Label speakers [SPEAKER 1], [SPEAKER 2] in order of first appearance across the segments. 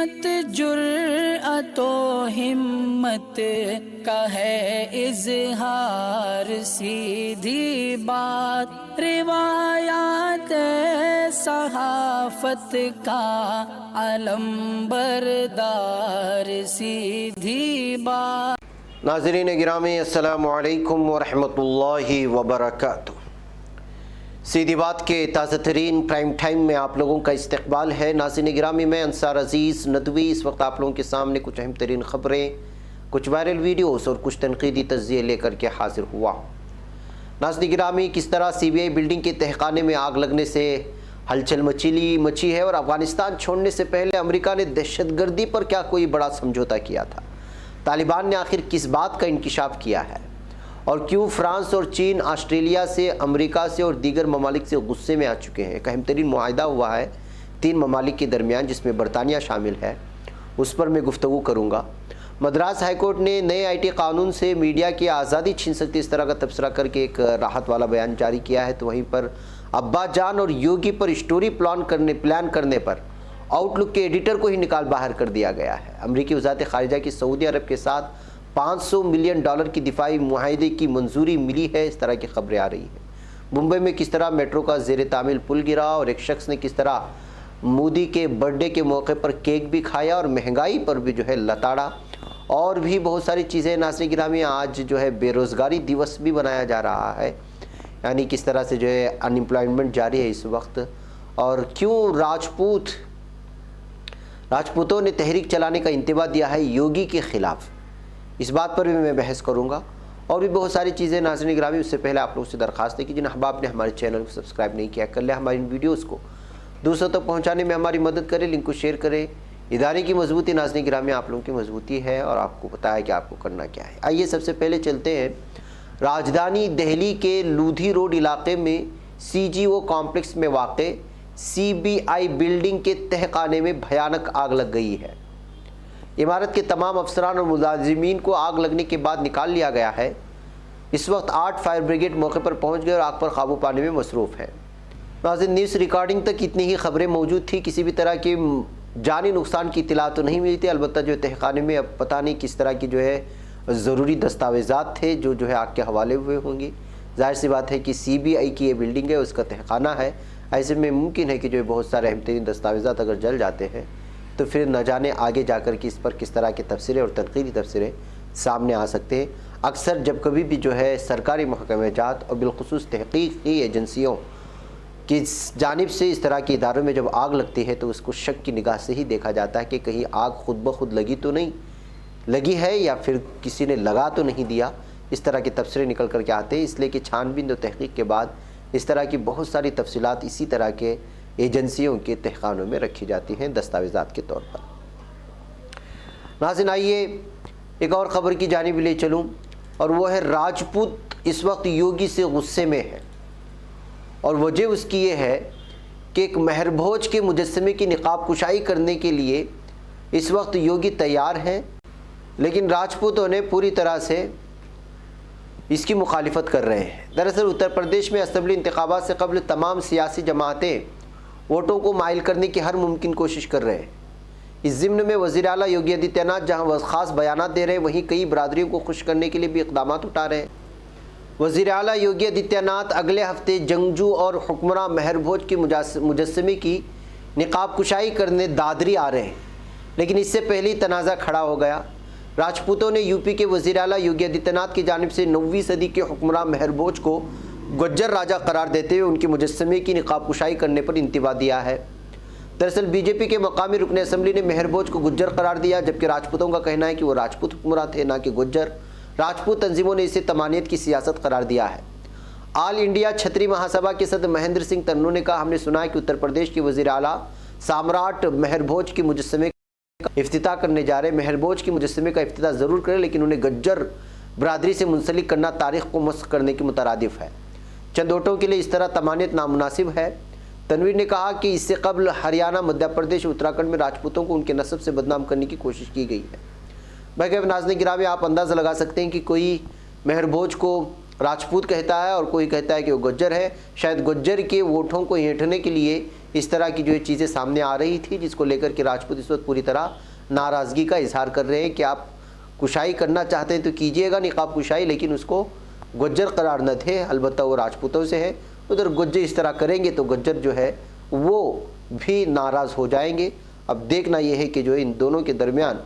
[SPEAKER 1] مت جرأت و ہمت کا ہے اظہار، سیدھی بات روایات صحافت کا علم بردار، سیدھی بات۔
[SPEAKER 2] ناظرین گرامی السلام علیکم ورحمۃ اللہ وبرکاتہ۔ سیدھی بات کے تازہ ترین پرائم ٹائم میں آپ لوگوں کا استقبال ہے۔ ناظرین گرامی، میں انصار عزیز ندوی اس وقت آپ لوگوں کے سامنے کچھ اہم ترین خبریں، کچھ وائرل ویڈیوز اور کچھ تنقیدی تجزیے لے کر کے حاضر ہوا ہوں۔ ناظرین گرامی، کس طرح سی بی آئی بلڈنگ کے تہخانے میں آگ لگنے سے ہلچل مچی ہے، اور افغانستان چھوڑنے سے پہلے امریکہ نے دہشت گردی پر کیا کوئی بڑا سمجھوتا کیا تھا؟ طالبان نے آخر کس بات کا انکشاف کیا ہے؟ اور کیوں فرانس اور چین آسٹریلیا سے، امریکہ سے اور دیگر ممالک سے غصے میں آ چکے ہیں؟ ایک اہم ترین معاہدہ ہوا ہے 3 ممالک کے درمیان، جس میں برطانیہ شامل ہے، اس پر میں گفتگو کروں گا۔ مدراس ہائی کورٹ نے نئے آئی ٹی قانون سے میڈیا کی آزادی چھین سکتی اس طرح کا تبصرہ کر کے ایک راحت والا بیان جاری کیا ہے، تو وہیں پر ابا جان اور یوگی پر اسٹوری پلان کرنے پر آؤٹ لک کے ایڈیٹر کو ہی نکال باہر کر دیا گیا ہے۔ امریکی وزارت خارجہ کی سعودی عرب کے ساتھ $500 ملین کی دفاعی معاہدے کی منظوری ملی ہے، اس طرح کی خبریں آ رہی ہیں۔ ممبئی میں کس طرح میٹرو کا زیر تعمیل پل گرا، اور ایک شخص نے کس طرح مودی کے برتھ ڈے کے موقع پر کیک بھی کھایا اور مہنگائی پر بھی لتاڑا، اور بھی بہت ساری چیزیں۔ ناظرین گرامی، آج بے روزگاری دیوس بھی منایا جا رہا ہے، یعنی کس طرح سے ان امپلائمنٹ جاری ہے اس وقت، اور کیوں راجپوتوں نے تحریک چلانے کا انتباہ دیا ہے یوگی کے خلاف، اس بات پر بھی میں بحث کروں گا، اور بھی بہت ساری چیزیں۔ ناظرین گرامی، اس سے پہلے آپ لوگوں سے درخواست ہے کہ جن احباب نے ہمارے چینل کو سبسکرائب نہیں کیا، کر لیں، ہماری ان ویڈیوز کو دوسروں تک پہنچانے میں ہماری مدد کریں، لنک کو شیئر کریں۔ ادارے کی مضبوطی، ناظرین گرامی، آپ لوگوں کی مضبوطی ہے، اور آپ کو پتہ ہے کہ آپ کو کرنا کیا ہے۔ آئیے سب سے پہلے چلتے ہیں راجدھانی دہلی کے لودھی روڈ علاقے میں سی جی او کمپلیکس میں واقع سی بی آئی بلڈنگ کے تہخانے میں بھیانک آگ لگ گئی ہے۔ عمارت کے تمام افسران اور ملازمین کو آگ لگنے کے بعد نکال لیا گیا ہے۔ اس وقت 8 فائر بریگیڈ موقع پر پہنچ گئے اور آگ پر قابو پانے میں مصروف ہے۔ ناظرین، نیوز ریکارڈنگ تک اتنی ہی خبریں موجود تھی، کسی بھی طرح کی جانی نقصان کی اطلاع تو نہیں ملی تھی۔ البتہ تہخانے میں اب پتہ نہیں کس طرح کی ضروری دستاویزات تھے جو آگ کے حوالے ہوئے ہوں گے۔ ظاہر سی بات ہے کہ سی بی آئی کی یہ بلڈنگ ہے، اس کا تہخانہ ہے، ایسے میں ممکن ہے کہ بہت سارے اہم ترین دستاویزات اگر جل جاتے ہیں تو پھر نہ جانے آگے جا کر کے اس پر کس طرح کے تبصرے اور تنقیدی تبصرے سامنے آ سکتے ہیں۔ اکثر جب کبھی بھی سرکاری محکمہ جات اور بالخصوص تحقیقی ایجنسیوں کی جانب سے اس طرح کے اداروں میں جب آگ لگتی ہے تو اس کو شک کی نگاہ سے ہی دیکھا جاتا ہے کہ کہیں آگ خود بخود لگی تو نہیں لگی ہے، یا پھر کسی نے لگا تو نہیں دیا۔ اس طرح کے تبصرے نکل کر کے آتے ہیں، اس لیے کہ چھان بین و تحقیق کے بعد اس طرح کی بہت ساری تفصیلات اسی طرح کے ایجنسیوں کے تہخانوں میں رکھی جاتی ہیں دستاویزات کے طور پر۔ ناظرین، آئیے ایک اور خبر کی جانب لے چلوں، اور وہ ہے راجپوت اس وقت یوگی سے غصے میں ہے، اور وجہ اس کی یہ ہے کہ ایک مہر بھوج کے مجسمے کی نقاب کشائی کرنے کے لیے اس وقت یوگی تیار ہیں، لیکن راجپوتوں نے پوری طرح سے اس کی مخالفت کر رہے ہیں۔ دراصل اتر پردیش میں اسمبلی انتخابات سے قبل تمام سیاسی جماعتیں ووٹوں کو مائل کرنے کی ہر ممکن کوشش کر رہے ہیں۔ اس ضمن میں وزیر اعلیٰ یوگی آدتیہ ناتھ جہاں خاص بیانات دے رہے ہیں، وہیں کئی برادریوں کو خوش کرنے کے لیے بھی اقدامات اٹھا رہے ہیں۔ وزیر اعلیٰ یوگی آدتیہ ناتھ اگلے ہفتے جنگجو اور حکمراں مہر بھوج کے مجسمے کی نقاب کشائی کرنے دادری آ رہے ہیں، لیکن اس سے پہلے تنازع کھڑا ہو گیا۔ راجپوتوں نے یو پی کے وزیر اعلیٰ یوگی آدتیہ ناتھ کی جانب سے 9ویں صدی کے حکمراں مہر بھوج کو گجر راجہ قرار دیتے ہوئے ان کے مجسمے کی نقاب کشائی کرنے پر انتباہ دیا ہے۔ دراصل بی جے پی کے مقامی رکن اسمبلی نے مہر بھوج کو گجر قرار دیا، جبکہ راجپوتوں کا کہنا ہے کہ وہ راجپوت حکمراں تھے، نہ کہ گجر۔ راجپوت تنظیموں نے اسے طمانیت کی سیاست قرار دیا ہے۔ آل انڈیا چھتری مہاسبھا کے صدر مہندر سنگھ تنو نے کہا، ہم نے سنا ہے کہ اتر پردیش کے وزیر اعلیٰ سامراٹ مہر بھوج کے مجسمے کا افتتاح کرنے جا رہے ہیں۔ مہر بھوج کے مجسمے کا افتتاح ضرور کریں، لیکن انہیں گجر برادری سے منسلک کرنا تاریخ کو مسخ کرنے کے مترادف ہے۔ چند ووٹوں کے لیے اس طرح طمانیت نامناسب ہے۔ تنویر نے کہا کہ اس سے قبل ہریانہ، مدھیہ پردیش اور اتراکھنڈ میں راجپوتوں کو ان کے نسب سے بدنام کرنے کی کوشش کی گئی ہے۔ بھائی ناظرین گرامی، آپ اندازہ لگا سکتے ہیں کہ کوئی مہر بھوج کو राजपूत कहता है और कोई कहता है कि वो गुज्जर है। शायद गुज्जर के वोटों को ऐंठने के लिए इस तरह की जो चीज़ें सामने आ रही थी, जिसको लेकर के राजपूत इस वक्त पूरी तरह नाराज़गी का इजहार कर रहे हैं कि आप कुशाई करना चाहते हैं तो कीजिएगा निकाब कुशाई, लेकिन उसको गुज्जर करार न थे, अलबत्ता वो राजपूतों से है। उधर गुज्जर इस तरह करेंगे तो गुज्जर जो है वो भी नाराज़ हो जाएंगे। अब देखना ये है कि जो इन दोनों के दरमियान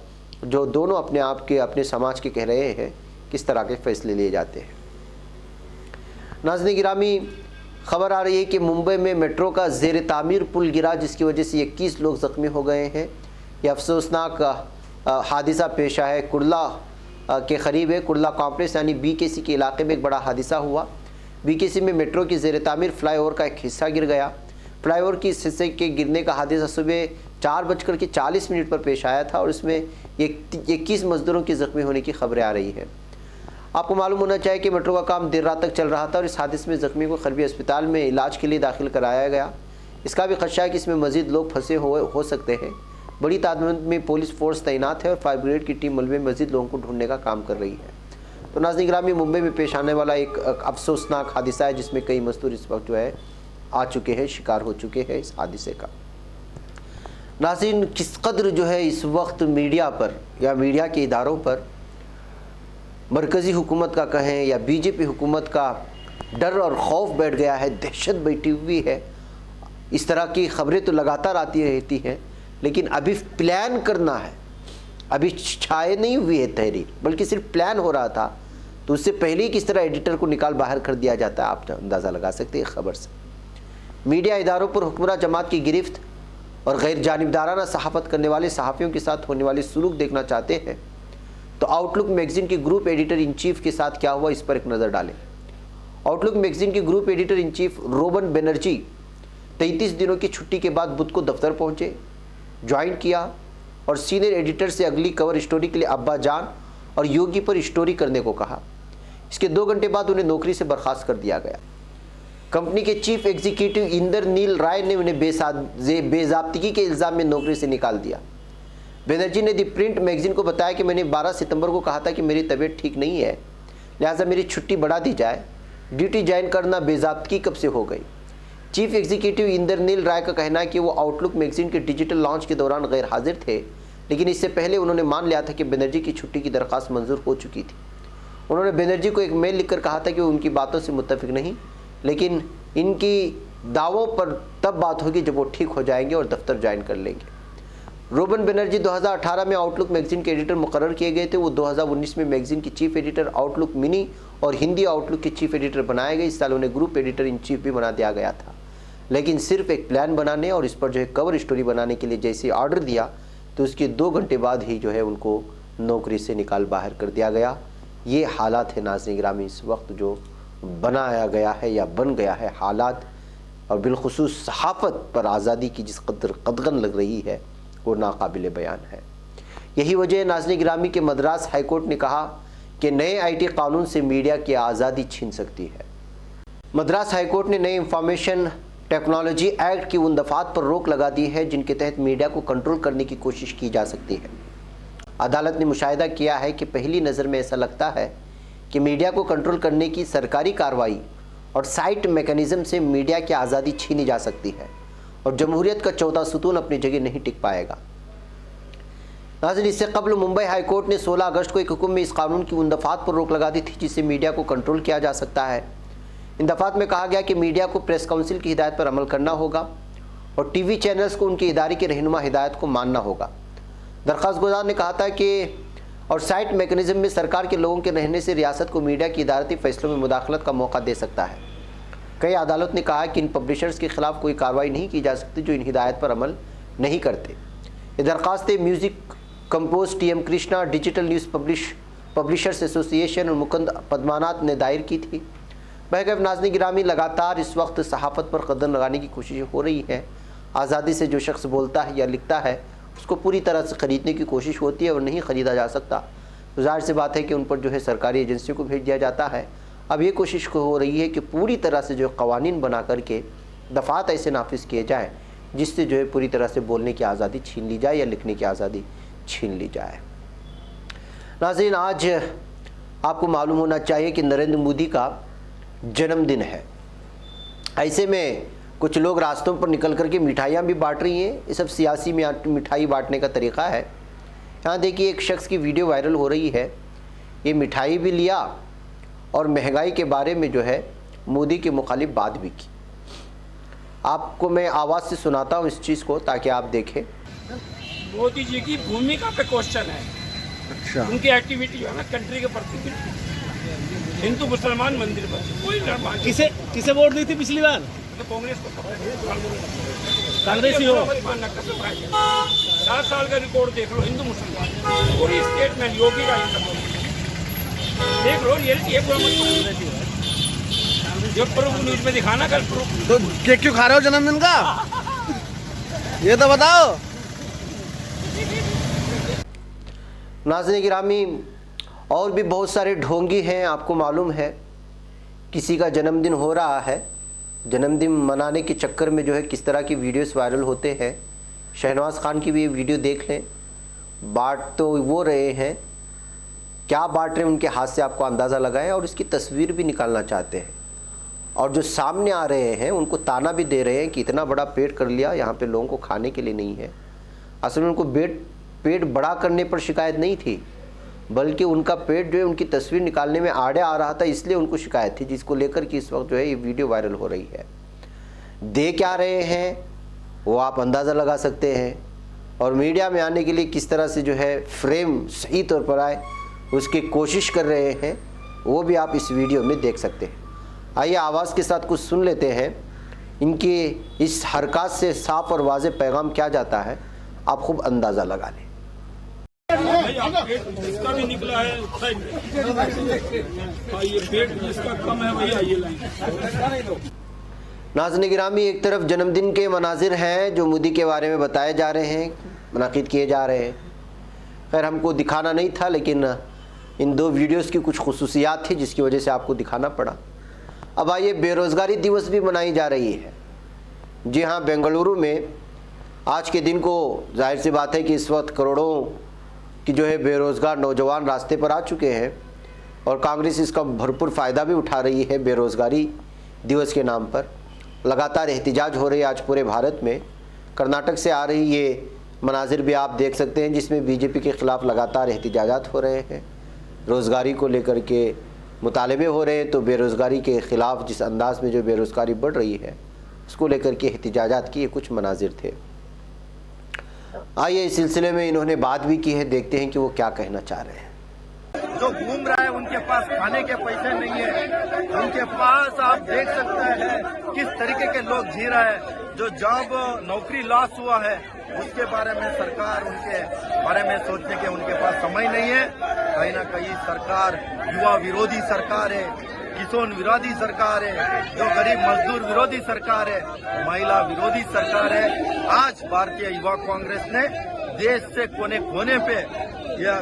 [SPEAKER 2] जो दोनों अपने आप के अपने समाज के कह रहे हैं किस तरह के फैसले लिए जाते हैं। नाज़रीन गिरामी, खबर आ रही है कि मुंबई में मेट्रो का ज़ेर तामीर पुल गिरा, जिसकी वजह से 21 लोग ज़ख्मी हो गए हैं। यह अफसोसनाक हादिसा पेश आया है कुर्ला के करीब है। कुर्ला कॉम्प्लेक्स यानी BKC के इलाके में एक बड़ा हादिसा हुआ। BKC में मेट्रो की ज़ेर तामीर फ्लाईओवर का एक हिस्सा गिर गया। फ्लाईओवर की इस हिस्से के गिरने का हादिसा सुबह 4:40 पर पेश आया था और इसमें 21 मजदूरों के ज़ख्मी होने की खबरें आ रही हैं। आपको मालूम होना चाहिए कि मेट्रो का काम देर रात तक चल रहा था और इस हादसे में ज़ख्मी को करीबी अस्पताल में इलाज के लिए दाखिल कराया गया। इसका भी खदशा है कि इसमें मज़ीद लोग फंसे हो सकते हैं। बड़ी तादाद में पुलिस फोर्स तैनात है और फायर ब्रिगेड की टीम मलबे में मज़ीद लोगों को ढूंढने का काम कर रही है। तो नाज़रीन गिरामी, मुंबई में पेश आने वाला एक अफसोसनाक हादसा है जिसमें कई मजदूर इस वक्त जो है आ चुके हैं, शिकार हो चुके हैं इस हादसे का। नाज़रीन, किस कदर जो है इस वक्त मीडिया पर या मीडिया के इदारों पर मरकज़ी हुकूमत का कहें या BJP हुकूमत का डर और खौफ बैठ गया है, दहशत बैठी हुई है। इस तरह की खबरें तो लगातार आती रहती हैं, लेकिन अभी प्लान करना है, अभी छाए नहीं हुई है तहरीर, बल्कि सिर्फ प्लान हो रहा था। तो उससे पहले ही किस तरह एडिटर को निकाल बाहर कर दिया जाता है, आप अंदाज़ा लगा सकते हैं खबर से। मीडिया इदारों पर हुक्मरान जमात की गिरफ्त और गैर जानिबदाराना सहाफ़त करने वाले सहाफ़ियों के साथ होने वाले सलूक देखना चाहते हैं तो आउटलुक मैगज़ीन के ग्रुप एडिटर इन चीफ के साथ क्या हुआ, इस पर एक नज़र डालें। आउटलुक मैगज़ीन के group editor in chief Ruben Banerjee 33 दिनों की छुट्टी के बाद बुध को दफ्तर पहुंचे, ज्वाइन किया और सीनियर एडिटर से अगली कवर स्टोरी के लिए अब्बा जान और योगी पर स्टोरी करने को कहा। इसके 2 घंटे बाद उन्हें नौकरी से बर्खास्त कर दिया गया। कंपनी के चीफ एग्जीक्यूटिव इंद्रनील राय ने उन्हें बेज़ाब्तिगी के इल्ज़ाम में नौकरी से निकाल दिया। बनर्जी ने दी प्रिंट मैगज़ीन को बताया कि मैंने 12 सितंबर को कहा था कि मेरी तबीयत ठीक नहीं है, लिहाजा मेरी छुट्टी बढ़ा दी जाए। ड्यूटी ज्वाइन करना बेज़ाब्तिगी कब से हो गई। चीफ एग्जीक्यूटिव इंद्रनील राय का कहना है कि वो आउटलुक मैगज़ीन के डिजिटल लॉन्च के दौरान गैर हाजिर थे, लेकिन इससे पहले उन्होंने मान लिया था कि बनर्जी की छुट्टी की दरख्वास्त मंजूर हो चुकी थी। उन्होंने बनर्जी को एक मेल लिखकर कहा था कि वो उनकी बातों से मुत्तफिक नहीं, लेकिन इनकी दावों पर तब बात होगी जब वो ठीक हो जाएंगे और दफ्तर ज्वाइन कर लेंगे। रोबन बनर्जी 2018 में आउटलुक मैगज़ीन के एडिटर मुकर्रर किए गए थे। वो 2019 में मैगज़ीन की चीफ एडिटर, आउटलुक मिनी और हिंदी आउटलुक के चीफ एडिटर बनाए गए। इस साल उन्हें ग्रुप एडिटर इन चीफ भी बना दिया गया था, लेकिन सिर्फ एक प्लान बनाने और इस पर जो है कवर स्टोरी बनाने के लिए जैसे ऑर्डर दिया तो उसके 2 घंटे बाद ही जो है उनको नौकरी से निकाल बाहर कर दिया गया। ये हालात है नाज़रीन गिरामी इस वक्त जो बनाया गया है या बन गया है हालात, और बिलखुसूस सहाफ़त पर आज़ादी की जिस कदर कदगन लग रही है वो नाकाबिल बयान है। यही वजह है नाज़रीन गिरामी के मद्रास हाई कोर्ट ने कहा कि नए IT कानून से मीडिया की आज़ादी छीन सकती है। मद्रास हाई कोर्ट ने नए इंफॉर्मेशन टेक्नोलॉजी एक्ट की उन दफ़ात पर रोक लगा दी है जिनके तहत मीडिया को कंट्रोल करने की कोशिश की जा सकती है। अदालत ने मुशाहिदा किया है कि पहली नज़र में ऐसा लगता है कि मीडिया को कंट्रोल करने की सरकारी कार्रवाई और साइट मैकेनिज़्म से मीडिया की आज़ादी छीनी जा सकती है और जमहूरियत का चौथा सुतून अपनी जगह नहीं टिक पाएगा। नाज़रीन, इससे कबल मुंबई हाई कोर्ट ने 16 अगस्त को एक हुक्म में इस कानून की उन दफ़ात पर रोक लगा दी थी जिससे मीडिया को कंट्रोल किया जा सकता है। इन दफ़ात में कहा गया कि मीडिया को प्रेस काउंसिल की हिदायत पर अमल करना होगा और TV चैनल्स को उनकी इदारे की रहनुमा हिदायत को मानना होगा। दरख्वास्त गुजार ने कहा था कि और साइट मैकेनिज़्म में सरकार के लोगों के रहने से रियासत को मीडिया की इदारती फैसलों में मुदाखलत का मौका दे सकता है। कई अदालत ने कहा कि इन पब्लिशर्स के खिलाफ कोई कार्रवाई नहीं की जा सकती जो इन हिदायत पर अमल नहीं करते। ये दरख्वास्तें music compose TM Krishna, digital news publishers association और मुकुंद पद्मानाथ ने दायर की थी। बहरकैफ नाज़रीन गिरामी, लगातार इस वक्त सहाफ़त पर कदम लगाने की कोशिश हो रही है। आज़ादी से जो शख्स बोलता है या लिखता है उसको पूरी तरह से ख़रीदने की कोशिश होती है और नहीं ख़रीदा जा सकता। तो ज़ाहिर सी बात है कि उन पर जो है सरकारी एजेंसियों को भेज दिया जाता है। अब ये कोशिश हो रही है कि पूरी तरह से जो कवानीन बना करके दफ़ात ऐसे नाफिज किए जाएँ जिससे जो है पूरी तरह से बोलने की आज़ादी छीन ली जाए या लिखने की आज़ादी छीन ली जाए। नाज़रीन, आज آپ کو معلوم ہونا چاہیے کہ نریندر مودی کا جنم دن ہے. ایسے میں کچھ لوگ راستوں پر نکل کر کے مٹھائیاں بھی بانٹ رہی ہیں. یہ سب سیاسی مٹھائی بانٹنے کا طریقہ ہے. یہاں دیکھیے ایک شخص کی ویڈیو وائرل ہو رہی ہے. یہ مٹھائی بھی لیا اور مہنگائی کے بارے میں جو ہے مودی کے مخالف بات بھی کی. آپ کو میں آواز سے سناتا ہوں اس چیز کو تاکہ آپ دیکھیں.
[SPEAKER 3] मोदी जी की भूमिका पे क्वेश्चन है. अच्छा. उनकी एक्टिविटी जो है ना कंट्री के प्रति, हिंदू मुसलमान मंदिर पर कोई निर्माण.
[SPEAKER 4] किसे वोट दी थी पिछली बार?
[SPEAKER 3] कांग्रेस को.
[SPEAKER 4] कांग्रेस ही हो.
[SPEAKER 3] 7 साल का रिकॉर्ड देख लो हिंदू मुसलमान पूरी स्टेट में योगी का देख लो. ये जो प्रूफ न्यूज में दिखाना कल प्रूफ.
[SPEAKER 4] तो केक क्यों खा रहे हो जन्मदिन का? ये तो बताओ.
[SPEAKER 2] नाज़रीन गिरामी, और भी बहुत सारे ढोंगी हैं. आपको मालूम है किसी का जन्मदिन हो रहा है, जन्मदिन मनाने के चक्कर में जो है किस तरह की वीडियोस वायरल होते हैं. शहनवाज खान की भी ये वीडियो देख लें. बांट तो वो रहे हैं, क्या बांट रहे हैं उनके हाथ से आपको अंदाज़ा लगाएं और इसकी तस्वीर भी निकालना चाहते हैं. और जो सामने आ रहे हैं उनको ताना भी दे रहे हैं कि इतना बड़ा पेट कर लिया, यहाँ पे लोगों को खाने के लिए नहीं है. असल में उनको पेट बड़ा करने पर शिकायत नहीं थी, बल्कि उनका पेट जो है उनकी तस्वीर निकालने में आड़े आ रहा था, इसलिए उनको शिकायत थी, जिसको लेकर कि इस वक्त जो है ये वीडियो वायरल हो रही है. दे क्या रहे हैं वो आप अंदाज़ा लगा सकते हैं. और मीडिया में आने के लिए किस तरह से जो है फ्रेम सही तौर पर आए उसकी कोशिश कर रहे हैं, वो भी आप इस वीडियो में देख सकते हैं. आइए आवाज़ के साथ कुछ सुन लेते हैं. इनकी इस हरकत से साफ और वाज़ेह पैगाम क्या जाता है, आप खूब अंदाज़ा लगा लें.
[SPEAKER 3] इसका भी निकला है. ये पेट जिसका कम है वही आइए लाइन.
[SPEAKER 2] नाज़रीन गिरामी, एक तरफ जन्मदिन के मनाजिर हैं जो मोदी के बारे में बताए जा रहे हैं, मुनाकिद किए जा रहे हैं. खैर हमको दिखाना नहीं था, लेकिन इन दो वीडियोस की कुछ खुसूसियात थी जिसकी वजह से आपको दिखाना पड़ा. अब आइए, बेरोज़गारी दिवस भी मनाई जा रही है. जी हाँ, बेंगलुरु में आज के दिन को जाहिर सी बात है कि इस वक्त करोड़ों की जो है बेरोज़गार नौजवान रास्ते पर आ चुके हैं और कांग्रेस इसका भरपूर फ़ायदा भी उठा रही है. बेरोज़गारी दिवस के नाम पर लगातार एहतिजाज हो रही है आज पूरे भारत में. कर्नाटक से आ रही ये मनाजिर भी आप देख सकते हैं जिसमें बीजेपी के ख़िलाफ़ लगातार एहतिजाजात हो रहे हैं. रोज़गारी को लेकर के मुतालबे हो रहे हैं, तो बेरोज़गारी के ख़िलाफ़ जिस अंदाज़ में जो बेरोज़गारी बढ़ रही है उसको लेकर के एहतिजाजात की ये कुछ मनाजिर थे. आइए इस सिलसिले में इन्होंने बात भी की है, देखते हैं कि वो क्या कहना चाह रहे हैं.
[SPEAKER 5] जो घूम रहा है उनके पास खाने के पैसे नहीं है. उनके पास आप देख सकते हैं किस तरीके के लोग जी रहे हैं. जो जॉब नौकरी लॉस हुआ है उसके बारे में सरकार उनके बारे में सोचने के उनके पास समय नहीं है. कहीं ना कहीं सरकार युवा विरोधी सरकार है, किसान विरोधी सरकार है, जो गरीब मजदूर विरोधी सरकार है, महिला विरोधी सरकार है. आज भारतीय युवा कांग्रेस ने देश से कोने कोने पे यह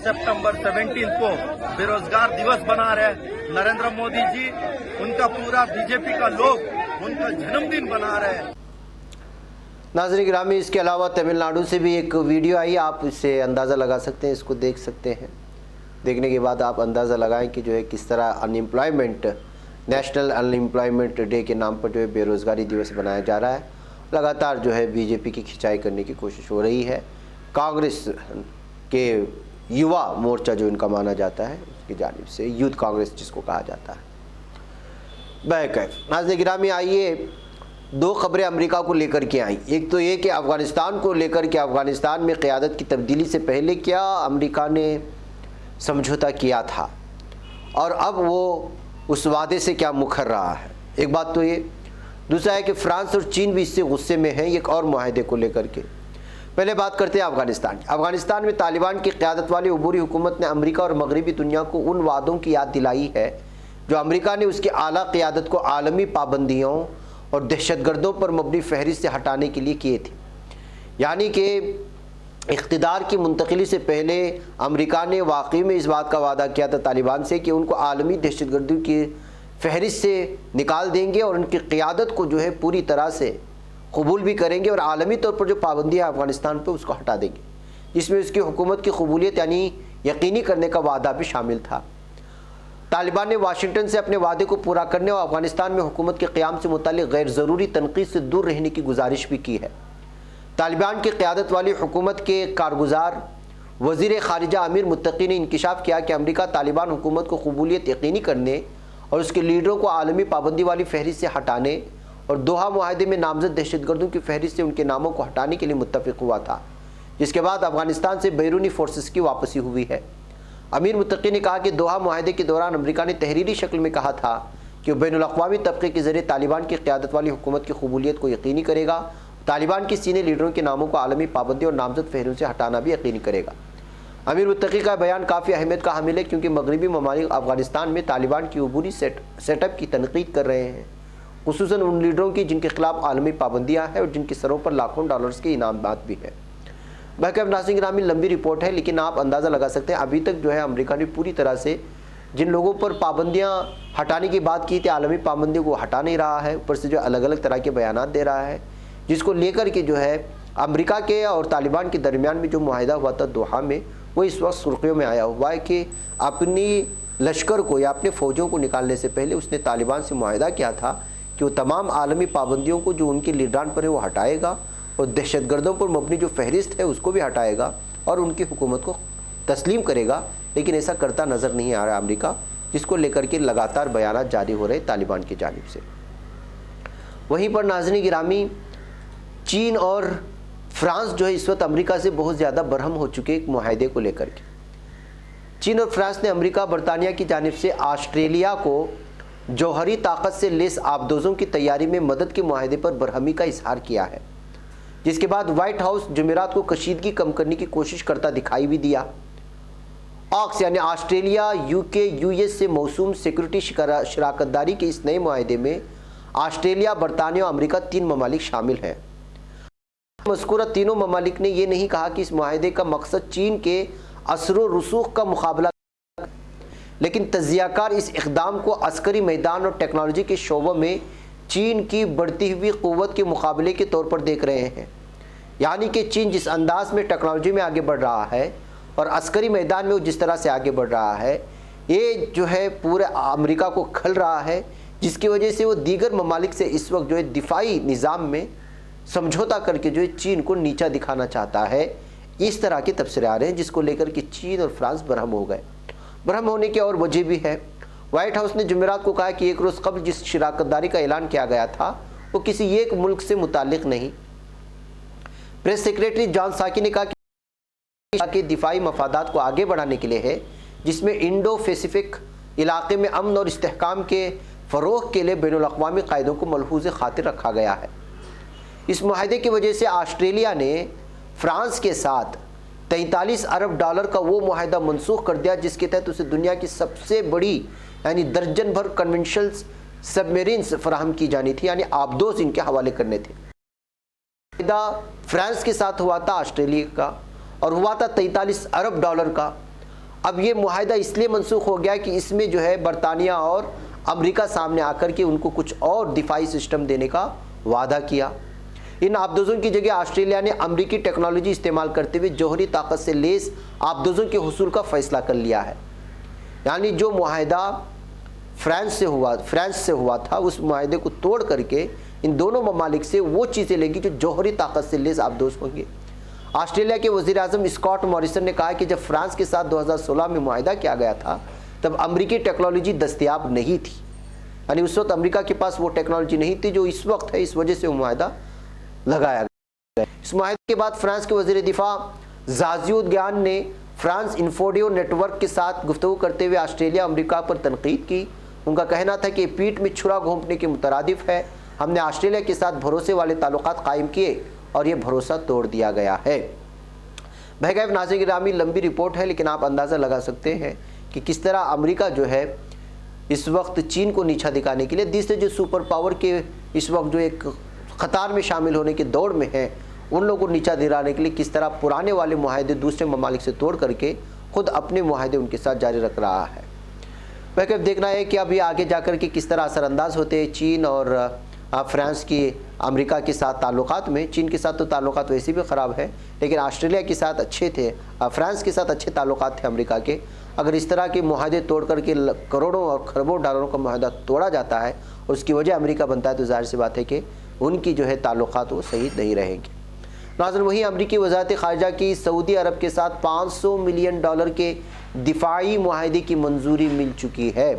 [SPEAKER 5] सितंबर 17 को बेरोजगार दिवस बना रहे. नरेंद्र मोदी जी, उनका पूरा बीजेपी का लोग उनका जन्मदिन बना रहे हैं.
[SPEAKER 2] नाज़रीन गिरामी, इसके अलावा तमिलनाडु से भी एक वीडियो आई, आप इससे अंदाज़ा लगा सकते हैं, इसको देख सकते हैं. देखने के बाद आप अंदाज़ा लगाएं कि जो है किस तरह अनएम्प्लॉयमेंट, नेशनल अनएम्प्लॉयमेंट डे के नाम पर जो है बेरोज़गारी दिवस बनाया जा रहा है. लगातार जो है बीजेपी की खिंचाई करने की कोशिश हो रही है. कांग्रेस के युवा मोर्चा जो इनका माना जाता है उसकी जानिब से, यूथ कांग्रेस जिसको कहा जाता है. बहरकैफ नाज़रीन गिरामी, आइए दो खबरें अमेरिका को लेकर के आई. एक तो ये कि अफ़गानिस्तान को लेकर के अफ़गानिस्तान में क़यादत की तब्दीली से पहले क्या अमेरिका ने समझौता किया था और अब वो उस वादे से क्या मुकर रहा है. एक बात तो ये. दूसरा है कि फ्रांस और चीन भी इससे गुस्से में हैं एक और मुआहदे को लेकर के. पहले बात करते हैं अफ़गानिस्तान. अफ़गानिस्तान में तालिबान की क़यादत वाली अबूरी हुकूमत ने अमेरिका और मगरबी दुनिया को उन वादों की याद दिलाई है जो अमेरिका ने उसकी आला क़यादत को आलमी पाबंदियों और दहशतगर्दों पर मबनी फहरिस्त से हटाने के लिए किए थे. यानी कि इख्तिदार की मुंतकिली से पहले अमेरिका ने वाकई में इस बात का वादा किया था तालिबान से कि उनको आलमी दहशतगर्दी की फहरिस्त से निकाल देंगे और उनकी क़यादत को जो है पूरी तरह से कबूल भी करेंगे और आलमी तौर पर जो पाबंदी है अफ़गानिस्तान पर उसको हटा देंगे, जिसमें उसकी हुकूमत की कबूलियत यानी यकीनी करने का वादा भी शामिल था. तालिबान ने वाशिंगटन से अपने वादे को पूरा करने और अफगानिस्तान में हुकूमत के क़याम से मुताल्लिक़ गैर ज़रूरी तनक़ीद से दूर रहने की गुजारिश भी की है। तालिबान की क़यादत वाली हुकूमत के कारगुजार वज़ीर ख़ारिजा अमीर मुत्तकी ने इंकिशाफ किया कि अमेरिका तालिबान हुकूमत को कबूलियत यकीनी करने और उसके लीडरों को आलमी पाबंदी वाली फहरिस्त से हटाने और दोहा मुआहदे में नामज़द दहशतगर्दों की फहरिस्त से उनके नामों को हटाने के लिए मुत्तफ़िक़ हुआ था, जिसके बाद अफ़गानिस्तान से बैरूनी फोर्सेस की वापसी हुई है। अमीर मुत्तकी ने कहा कि दोहा मुआहदे के दौरान अमेरिका ने तहरीरी शक्ल में कहा था कि वह बैनुल-अक़वामी तबक़े के ज़रिए तालिबान की क़यादत वाली हुकूमत की कबूलियत को यकीनी करेगा, तालिबान के सीनियर लीडरों के नामों को आलमी पाबंदी और नामज़द फहरिस्त से हटाना भी यकीनी करेगा। अमीर मुत्तकी का बयान काफ़ी अहमियत का हामिल है क्योंकि मगरबी ममालिक अफ़गानिस्तान में तालिबान की अबूरी सेटअप की तनक़ीद कर रहे हैं, खुसूसन उन लीडरों की जिनके खिलाफ आलमी पाबंदियाँ हैं और जिनके सरों पर लाखों डॉलर्स के इनामात भी है। बहरकैफ नाज़रीन गिरामी, लंबी रिपोर्ट है लेकिन आप अंदाज़ा लगा सकते हैं अभी तक जो है अमेरिका ने पूरी तरह से जिन लोगों पर पाबंदियाँ हटाने की बात की थी आलमी पाबंदियों को हटा नहीं रहा है, ऊपर से जो अलग अलग तरह के बयानात दे रहा है, जिसको लेकर के जो है अमेरिका के और तालिबान के दरमियान में जो मुआहिदा हुआ था दोहा में, वो इस वक्त सुर्खियों में आया हुआ है कि अपनी लश्कर को या अपने फ़ौजों को निकालने से पहले उसने तालिबान से मुआहिदा किया था कि वो तमाम आलमी पाबंदियों को जो उनके लीडरान पर है वो हटाएगा और दहशतगर्दों पर मबनी जो फहरिस्त है उसको भी हटाएगा और उनकी हुकूमत को तस्लीम करेगा। लेकिन ऐसा करता नज़र नहीं आ रहा अमेरिका, जिसको लेकर के लगातार बयानात जारी हो रहे तालिबान की जानिब से। वहीं पर नाज़रीन गिरामी, चीन और फ्रांस जो है इस वक्त अमेरिका से बहुत ज़्यादा बरहम हो चुके एक मुआहदे को लेकर के। चीन और फ्रांस ने अमेरिका बरतानिया की जानिब से ऑस्ट्रेलिया को जौहरी ताकत से लेस आबदोज़ों की तैयारी में मदद के मुआहदे पर बरहमी का इजहार किया है, जिसके बाद वाइट हाउस जुमेरात को कशीदगी कम करने की कोशिश करता दिखाई भी दिया। ऑक्स यानी ऑस्ट्रेलिया, यूके, यूएस से मौसूम सिक्योरिटी शराकतदारी के इस नए मुआहदे में ऑस्ट्रेलिया, बरतानिया और अमेरिका 3 ममालिक शामिल हैं। मज़कूरा तीनों ममालिक ने यह नहीं कहा कि इस मुआहदे का मकसद चीन के असर व रसूख का मुकाबला, लेकिन तज्ज़ियाकार इस इक़दाम को अस्करी मैदान और टेक्नोलॉजी के शोबों में चीन की बढ़ती हुई क़ुव्वत के मुकाबले के तौर पर देख रहे हैं। यानी कि चीन जिस अंदाज में टेक्नोलॉजी में आगे बढ़ रहा है और अस्करी मैदान में वो जिस तरह से आगे बढ़ रहा है, ये जो है पूरे अमेरिका को खल रहा है, जिसकी वजह से वो दीगर ममालिक से इस वक्त जो है दिफाई निज़ाम में समझौता करके जो है चीन को नीचा दिखाना चाहता है। इस तरह के तबसरे आ रहे हैं, जिसको लेकर कि चीन और फ्रांस बरहम हो गए। बरहम होने की और वजह भी है। वाइट हाउस ने जुमेरात को कहा कि एक रोज़ कबल जिस शराकतदारी का ऐलान किया गया था वो किसी एक मुल्क से मुताल्लिक नहीं। प्रेस सेक्रेटरी जॉन साकी ने कहा कि दिफाई मफादात को आगे बढ़ाने के लिए है, जिसमें इंडो पैसिफिक इलाके में अमन और इस्तेहकाम के फ़रोग़ के लिए बैनुल-अक़वामी क़ायदों को मलहूज़ खातिर रखा गया है। इस मुआहदे की वजह से ऑस्ट्रेलिया ने फ्रांस के साथ 43 अरब डॉलर का वो मुआहदा मनसूख कर दिया जिसके तहत उसे दुनिया की सबसे बड़ी यानी दर्जन भर कन्वेंशनल सबमरीन्स फराहम की जानी थी, यानी आबदोज़ इनके हवाले करने थे। मुआहदा फ्रांस के साथ हुआ था ऑस्ट्रेलिया का और हुआ था 43 अरब डॉलर का। अब ये मुआहदा इसलिए मनसूख हो गया कि इसमें जो है बरतानिया और अमेरिका सामने आकर के उनको कुछ और दिफाई सिस्टम देने का वादा किया। इन आबदोज़ों की जगह ऑस्ट्रेलिया ने अमरीकी टेक्नोलॉजी इस्तेमाल करते हुए जौहरी ताकत से लेस आबदोज़ों के हुसूल का फ़ैसला कर लिया है। यानी जो मुआहदा फ्रांस से हुआ था उस मुआहदे को तोड़ करके इन दोनों ममालिक से वो चीज़ें लेंगी जो जौहरी ताकत से लेस आबदोज़ होंगे। ऑस्ट्रेलिया के वज़ीर आज़म स्कॉट मॉरिसन ने कहा कि जब फ्रांस के साथ 2016 में मुआहदा किया गया था तब अमरीकी टेक्नोलॉजी दस्तयाब नहीं थी, यानी उस वक्त अमरीका के पास वो टेक्नोलॉजी नहीं थी जो इस वक्त है। इस वजह से वो मुआहदा लगाया गया। इस मुआहदे के बाद फ्रांस के वज़ीर दिफा ज़ाज़िउद्गान ने फ्रांस इन्फोडियो नेटवर्क के साथ गुफ्तगू करते हुए ऑस्ट्रेलिया अमेरिका पर तनकीद की। उनका कहना था कि पीठ में छुरा घोंपने के मुतरादिफ है। हमने ऑस्ट्रेलिया के साथ भरोसे वाले ताल्लुकात कायम किए और ये भरोसा तोड़ दिया गया है। बहरकैफ नाज़रीन गिरामी, लंबी रिपोर्ट है लेकिन आप अंदाज़ा लगा सकते हैं कि किस तरह अमेरिका जो है इस वक्त चीन को नीचा दिखाने के लिए दूसरे जो सुपर पावर के इस वक्त जो एक क़तार में शामिल होने की दौड़ में है उन लोगों को नीचा दिलाने के लिए किस तरह पुराने वाले मुआहदे दूसरे ममालिक से तोड़ करके ख़ुद अपने मुआहदे उनके साथ जारी रख रहा है। वह देखना है कि अभी आगे जाकर के किस तरह असरअंदाज होते हैं चीन और फ्रांस की अमेरिका के साथ ताल्लुकात में, चीन के साथ तो ताल्लुकात वैसे भी ख़राब है, लेकिन ऑस्ट्रेलिया के साथ अच्छे थे, फ्रांस के साथ अच्छे ताल्लुकात थे अमेरिका के। अगर इस तरह के मुआहदे तोड़ करके करोड़ों और खरबों डॉलरों का मुआहदा तोड़ा जाता है और उसकी वजह अमेरिका बनता है, तो ज़ाहिर सी बात है कि उनकी जो है ताल्लुकात वो सही नहीं रहेंगे। नाज़रीन, वहीं अमरीकी वज़ारत ख़ारजा की सऊदी अरब के साथ $500 मिलियन के दिफाई मुआहदे की मंजूरी मिल चुकी है।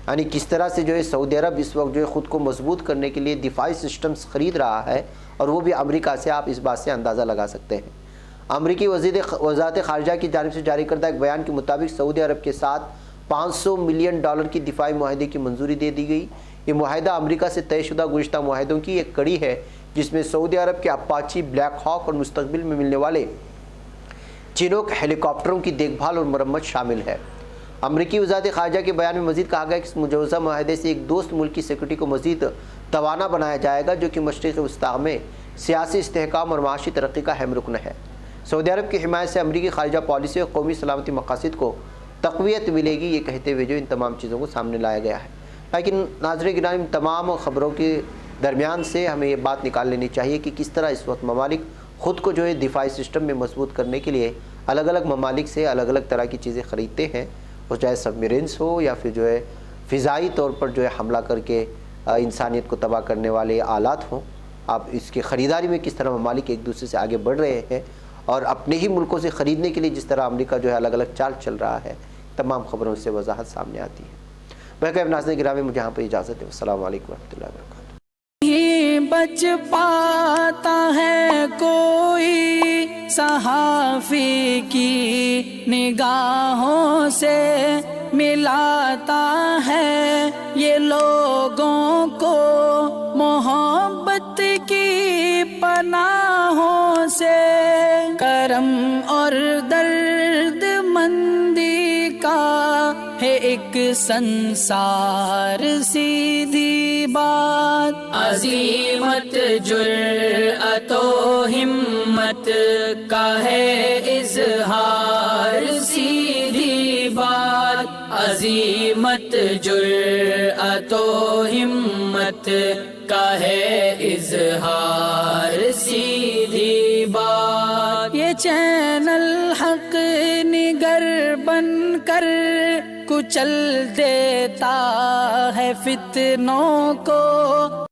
[SPEAKER 2] यानी किस तरह से जो है सऊदी अरब इस वक्त जो है ख़ुद को मजबूत करने के लिए दिफाई सिस्टम्स ख़रीद रहा है, और वो भी अमेरिका से। आप इस बात से अंदाज़ा लगा सकते हैं। अमरीकी वज़ारत ख़ारजा की जानिब से जारी करदा एक बयान के मुताबिक सऊदी अरब के साथ $500 मिलियन की दिफाई मुआहदे की मंजूरी दे दी गई। ये मुआहदा अमरीका से तयशुदा गुज़िश्ता मुआहदों की एक कड़ी है, जिसमें सऊदी अरब के अपाची, ब्लैक हॉक और मुस्तक़बिल में मिलने वाले चिनोक हेलीकॉप्टरों की देखभाल और मरम्मत शामिल है। अमरीकी वज़ारत ख़ारजा के बयान में मज़ीद कहा गया कि इस मुजवज़ा मुआहदे से एक दोस्त मुल्क की सिक्योरिटी को मज़ीद तवाना बनाया जाएगा, जो कि मशरिक़ वस्ता में सियासी इस्तेहकाम और माशी तरक्की का अहम रुकन है। सऊदी अरब की हिमायत से अमरीकी ख़ारजा पॉलिसी और कौमी सलामती मक़ासिद को तक़वियत मिलेगी, ये कहते हुए जो इन तमाम चीज़ों को सामने लाया गया है। लेकिन नाज़रीन गिरामी, तमाम ख़बरों के दरमियान से हमें ये बात निकाल लेनी चाहिए कि किस तरह इस वक्त ममालिक ख़ुद को जो है दिफाई सिस्टम में मजबूत करने के लिए अलग अलग ममालिक से अलग अलग तरह की चीज़ें ख़रीदते हैं, वो चाहे सबमरीन्स हो या फिर जो है फ़िज़ाई तौर पर जो है हमला करके इंसानियत को तबाह करने वाले आलात हों। आप इसकी ख़रीदारी में किस तरह ममालिक एक दूसरे से आगे बढ़ रहे हैं, और अपने ही मुल्कों से ख़रीदने के लिए जिस तरह अमरीका जो है अलग अलग चाल चल रहा है, तमाम ख़बरों से वजाहत सामने आती है। मैं नाज़रीन गिरामी, मुझे यहाँ पर इजाज़त है। अस्सलामु अलैकुम वरहमतुल्लाहि वबरकातुहू।
[SPEAKER 1] नहीं बच पाता है कोई सहाफ़ी की निगाहों से, मिलाता है ये लोगों को मोहब्बत की पनाहों से। करम और दर्द मंदी का है एक संसार, सीधी बात। अज़ीमत जुर्अतो हिम्मत का है इज़हार, सीधी बात। अज़ीमत जुर्अतो हिम्मत का है इज़हार, सीधी बात। ये चैनल हक निगर बन कर कुचल देता है फितनों को।